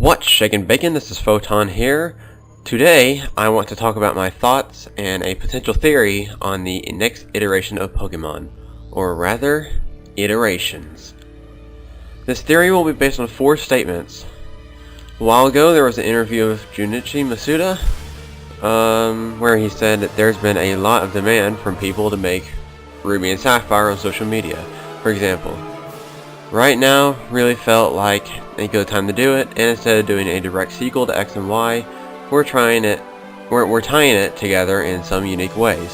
What's shaking bacon? This is Photon here. Today, I want to talk about my thoughts and a potential theory on the next iteration of Pokemon, or rather, iterations. This theory will be based on 4 statements. A while ago, there was an interview with Junichi Masuda, where he said that there's been a lot of demand from people to make Ruby and Sapphire on social media. For example, right now really felt like a good time to do it, and instead of doing a direct sequel to X and Y, we're tying it together in some unique ways.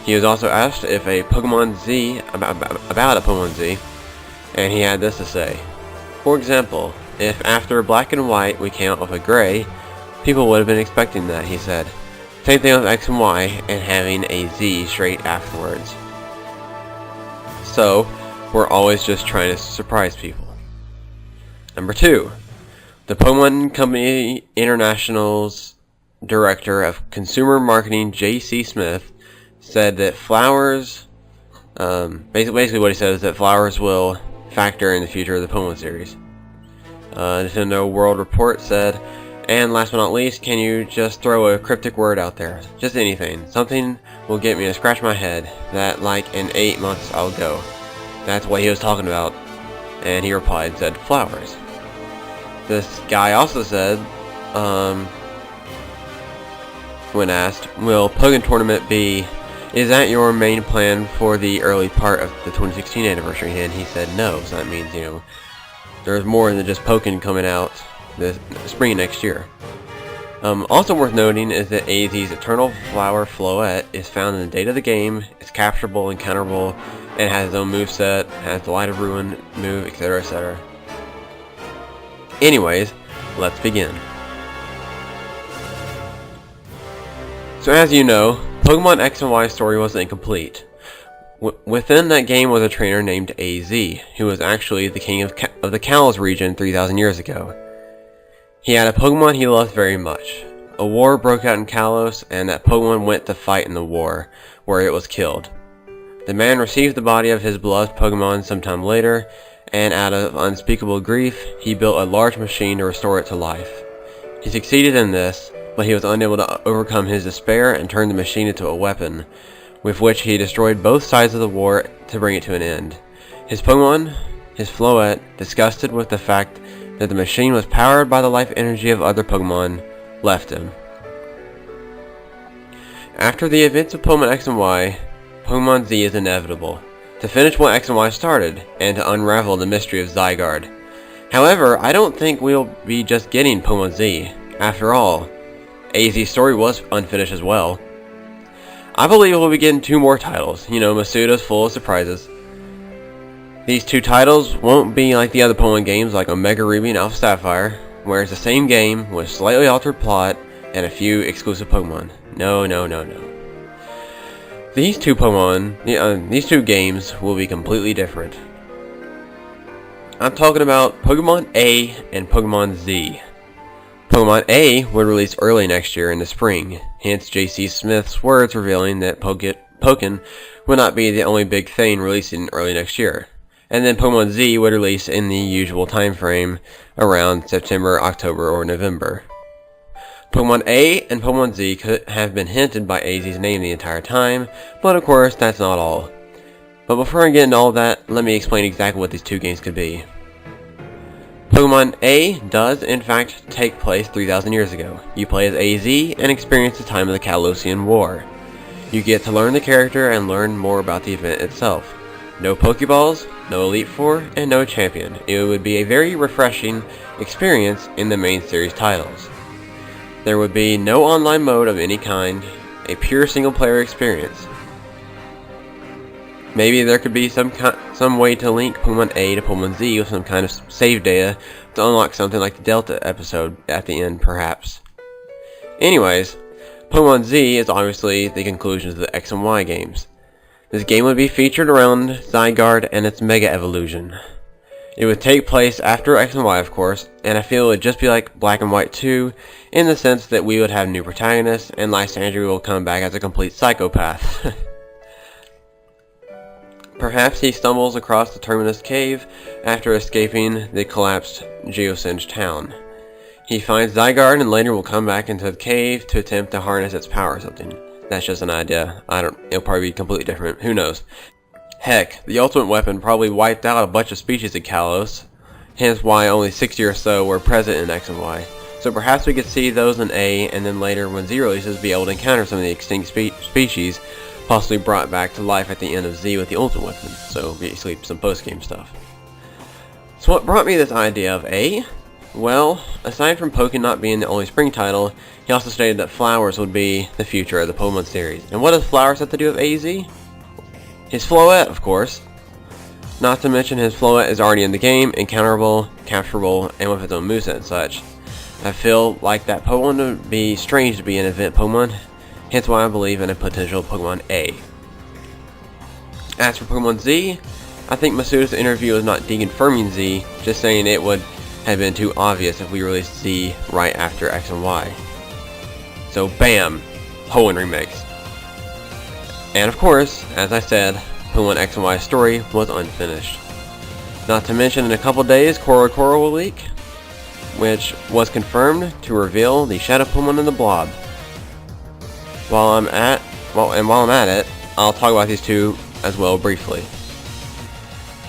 He was also asked if a Pokemon Z about a Pokemon Z, and he had this to say. For example, if after Black and White we came out with a Gray, people would have been expecting that, he said. Same thing with X and Y and having a Z straight afterwards. So, we're always just trying to surprise people. Number 2. The Pokemon Company International's Director of Consumer Marketing, J.C. Smith, said that flowers, basically what he said is that flowers will factor in the future of the Pokemon series. Nintendo World Report said, and last but not least, can you just throw a cryptic word out there? Just anything. Something will get me to scratch my head that like in 8 months I'll go. That's what he was talking about. And he replied, said flowers. This guy also said, when asked, will Pokemon Tournament is that your main plan for the early part of the 2016 anniversary? And he said no, so that means, there's more than just Pokemon coming out this spring next year. Also worth noting is that AZ's Eternal Flower Floette is found in the data of the game, it's capturable and counterable, and has its own moveset, has the Light of Ruin move, etc, etc. Anyways, let's begin. So as you know, Pokemon X and Y story wasn't incomplete. Within that game was a trainer named AZ, who was actually the king of the Kalos region 3,000 years ago. He had a Pokemon he loved very much. A war broke out in Kalos, and that Pokemon went to fight in the war, where it was killed. The man received the body of his beloved Pokemon sometime later, and out of unspeakable grief, he built a large machine to restore it to life. He succeeded in this, but he was unable to overcome his despair and turned the machine into a weapon, with which he destroyed both sides of the war to bring it to an end. His Pokemon, his Floette, disgusted with the fact that the machine was powered by the life energy of other Pokemon, left him. After the events of Pokemon X and Y, Pokemon Z is inevitable, to finish what X and Y started, and to unravel the mystery of Zygarde. However, I don't think we'll be just getting Pokemon Z. After all, AZ's story was unfinished as well. I believe we'll be getting 2 more titles. Masuda's full of surprises. These 2 titles won't be like the other Pokemon games like Omega Ruby and Alpha Sapphire, where it's the same game with slightly altered plot and a few exclusive Pokemon. No. These 2 games will be completely different. I'm talking about Pokemon A and Pokemon Z. Pokemon A would release early next year in the spring, hence J.C. Smith's words revealing that Pokken would not be the only big thing releasing early next year. And then Pokemon Z would release in the usual time frame around September, October, or November. Pokemon A and Pokemon Z could have been hinted by AZ's name the entire time, but of course that's not all. But before I get into all that, let me explain exactly what these 2 games could be. Pokemon A does in fact take place 3,000 years ago. You play as AZ and experience the time of the Kalosian War. You get to learn the character and learn more about the event itself. No Pokeballs, no Elite Four, and no Champion. It would be a very refreshing experience in the main series titles. There would be no online mode of any kind, a pure single-player experience. Maybe there could be some way to link Pokemon A to Pokemon Z with some kind of save data to unlock something like the Delta episode at the end, perhaps. Anyways, Pokemon Z is obviously the conclusion to the X and Y games. This game would be featured around Zygarde and its Mega Evolution. It would take place after X and Y, of course, and I feel it would just be like Black and White 2, in the sense that we would have new protagonists, and Lysandre will come back as a complete psychopath. Perhaps he stumbles across the Terminus Cave after escaping the collapsed Geosenge town. He finds Zygarde and later will come back into the cave to attempt to harness its power or something. That's just an idea. It'll probably be completely different. Who knows? Heck, the ultimate weapon probably wiped out a bunch of species of Kalos, hence why only 60 or so were present in X and Y. So perhaps we could see those in A, and then later when Z releases be able to encounter some of the extinct species, possibly brought back to life at the end of Z with the ultimate weapon. So basically some post-game stuff. So what brought me this idea of A? Well, aside from Pokémon not being the only spring title, he also stated that flowers would be the future of the Pokemon series. And what does flowers have to do with AZ? His Floette, of course. Not to mention his Floette is already in the game, encounterable, capturable, and with its own moveset and such. I feel like that Pokemon would be strange to be an event Pokemon, hence why I believe in a potential Pokemon A. As for Pokemon Z, I think Masuda's interview is not deconfirming Z, just saying it would have been too obvious if we released Z right after X and Y. So bam! Hoenn remix. And of course, as I said, Pokemon X and Y story was unfinished. Not to mention in a couple days, Korokoro will leak, which was confirmed to reveal the Shadow Pokemon in the Blob. While I'm at it, I'll talk about these two as well briefly.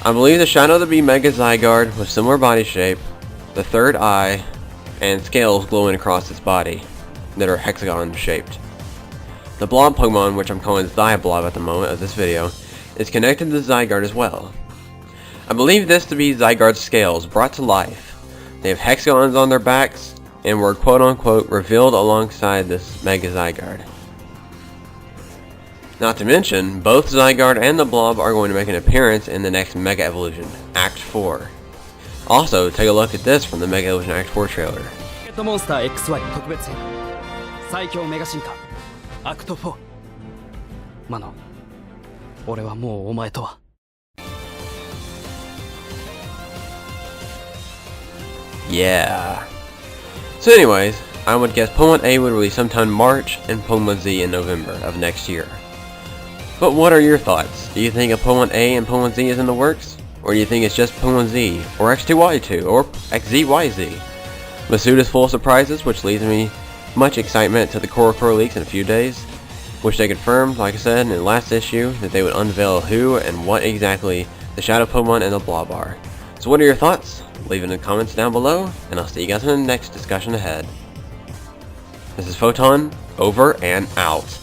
I believe the Shadow to be Mega Zygarde with similar body shape, the third eye, and scales glowing across its body that are hexagon shaped. The Blob Pokemon, which I'm calling Zyblob at the moment of this video, is connected to Zygarde as well. I believe this to be Zygarde's scales brought to life. They have hexagons on their backs and were quote unquote revealed alongside this Mega Zygarde. Not to mention, both Zygarde and the Blob are going to make an appearance in the next Mega Evolution, Act 4. Also, take a look at this from the Mega Evolution Act 4 trailer. Yeah. So anyways, I would guess Pokemon A would release sometime in March and Pokemon Z in November of next year. But what are your thoughts? Do you think a Pokemon A and Pokemon Z is in the works? Or do you think it's just Pokemon Z, or X2Y2, or XZYZ? Masuda's full of surprises, which leaves me much excitement to the Korokoro leaks in a few days, which they confirmed, like I said in the last issue, that they would unveil who and what exactly the Shadow Pokemon and the Blob are. So what are your thoughts? Leave it in the comments down below, and I'll see you guys in the next discussion ahead. This is Photon, over and out.